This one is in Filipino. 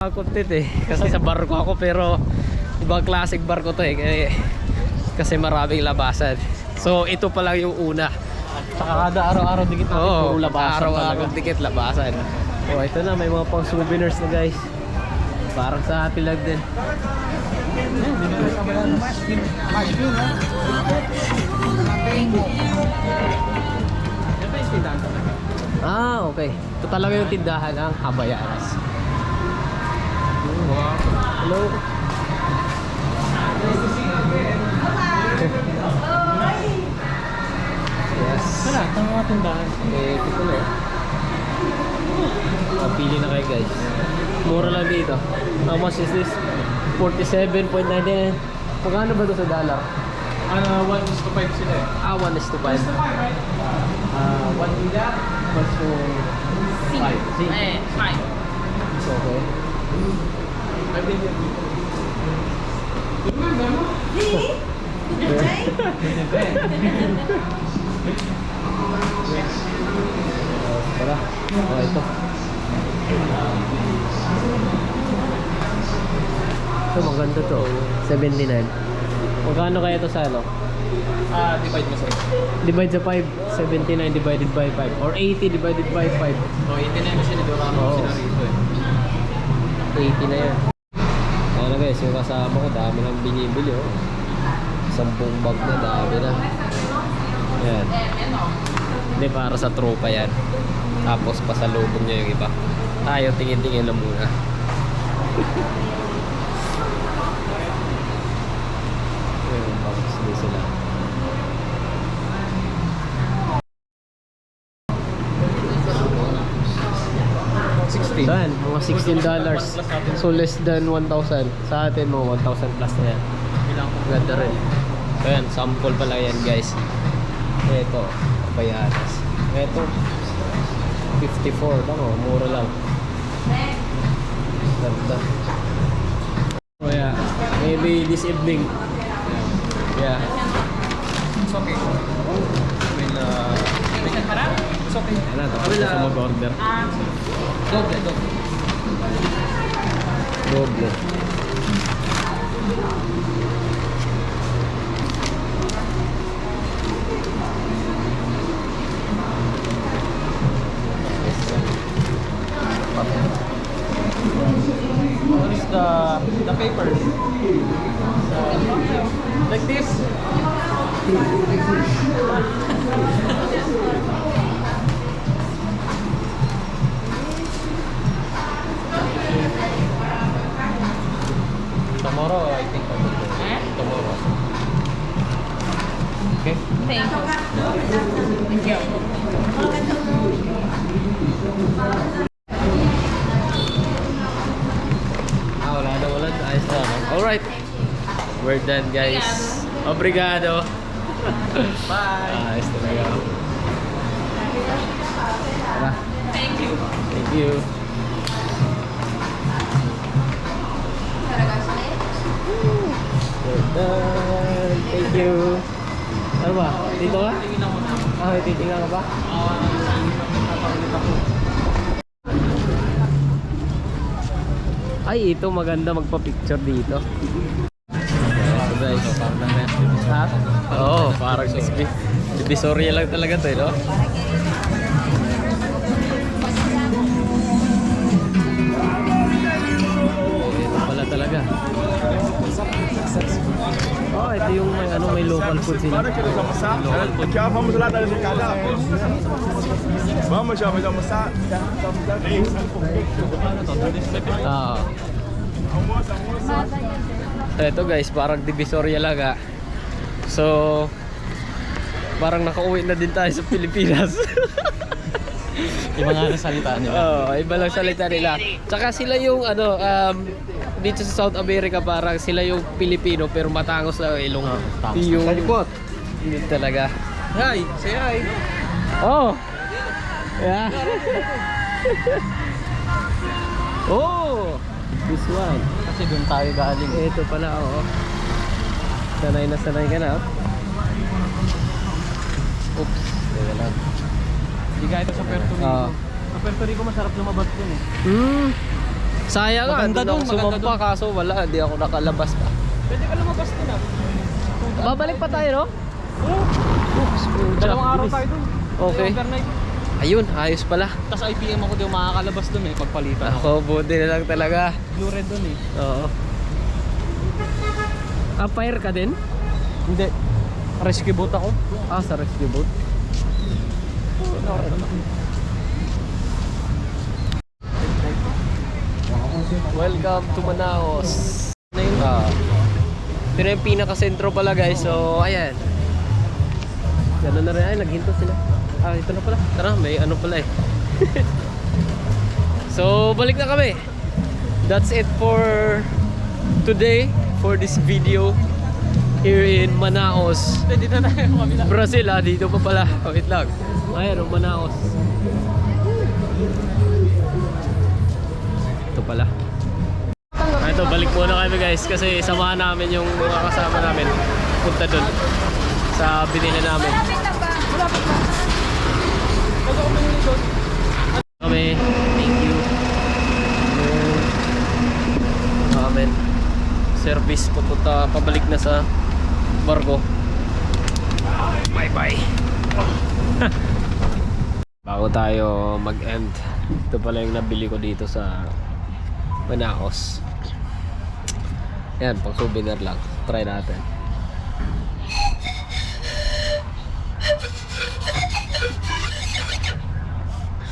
Content eh, kasi sa barko ako pero ibang classic barko to eh, kasi maraming labasan. So ito pa lang yung una. Saka kada araw-araw dikit natin puro labasan. Araw-araw dikit labasan. Oh, ito na, may mga pang souvenirs na guys. Parang sa atin lang din. Ah, okay. Ito talaga yung tindahan ng Habayanas. Hello. Yes. Wala, ito mga tindahan. Ito ko na. Pili na kayo guys. Mura lang dito. How much is this? 47.99. Magkano ba ito sa dollar? 1:5 sila eh. 1:5. 1 nila plus 5. It's okay. Tara. Oh, ito. Ito maganda to. 79. Magkano kaya ito sa ano? Divide mo sa'yo. Divide sa 5. 79 divided by 5. Or 80 divided by 5. So, 89 mo sila doon Oo. sila rito eh. 80 na yan. Ayan na guys, yung kasama ko, dami nang binibili oh. 10 bag na, dami na. Ayan. Hindi, para sa tropa yan. Tapos pasalubong niya yung iba. Tayo, tingin-tingin lang muna. Ayan, box din sila. Saan? Mga $16. So less than 1,000. Sa atin mo 1,000 plus na yan. Ganda rin. So yan, sample pala yan guys. Ito, Habayanas. Ito 54. Tama, mura lang. Ganda. So yeah, maybe this evening. Yeah. It's okay. It's okay. Ano, tapos na sa mag-order. Doble. Doble. What is the paper? Like this? Tomorrow, I think I will go. Tomorrow. Okay? Thank you. Wala na. Ayos na, no? Alright. We're done, guys. Obrigado. Bye! Ayos talaga. Tara. Thank you. Thank you. We're done. Thank you. Ano ba? Dito ka? Titingnan ka ba? Ay, ito maganda magpa-picture dito. So guys, ha? Oo, parang divisoria lang talaga to, no? Ito pala talaga. Oh, ito yung may local food sila. Já vamos lá dar cada. Vamos, já vamos almoçar. Ah. So ito guys, parang divisoria lang ah. So parang nakauwi na din tayo sa Pilipinas. Iba nga ang salita nila. Oo, iba lang salita nila. Tsaka sila yung dito sa South America parang sila yung Pilipino pero matangos na ilong. Yung hindi talaga. Hi! Say hi! Oh. Yeah. Oh, this one. Kasi doon tayo galing. Ito pala, oo. Sanay na sanay ka na. Oops. Teka lang. Hindi gaya ito sa Puerto Rico. Sa Puerto Rico masarap lumabas dun eh. Sayang nga, Maganda doon dun, ako maganda sumampa kaso wala, di ako nakalabas pa. Pwede ka lumabas din ah. Babalik pa tayo, no? Oops, Dalawang araw tayo dun. Okay. Overnight. Ayun, ayos pala. Tapos IPM ako din makakalabas dun eh, pagpalitan ako. Ako, buti na lang talaga. Blue red dun eh. Oo. Fire ka din? Hindi. Rescue boat ako. Sa rescue boat. Welcome to Manaos. Ito na yung pinaka-sentro pala guys. So, ayan. Gano'n na rin. Ay, naghinto sila. Ito na pala. Tara, may ano pala eh. So, balik na kami. That's it for today. For this video. Here in Manaos. Dito na tayo kabila. Brazil dito pa pala. Wait lang. Ayan, Manaos. Ito pala. Ito, balik muna kami guys kasi samahan namin yung mga kasama namin punta dun sa binili namin. Kami, thank you. Amen. Service pupunta, pabalik na sa barko. Bye bye. Bago tayo mag-end, ito pala yung nabili ko dito sa Manaos. Yan, pang souvenir lang. Try natin.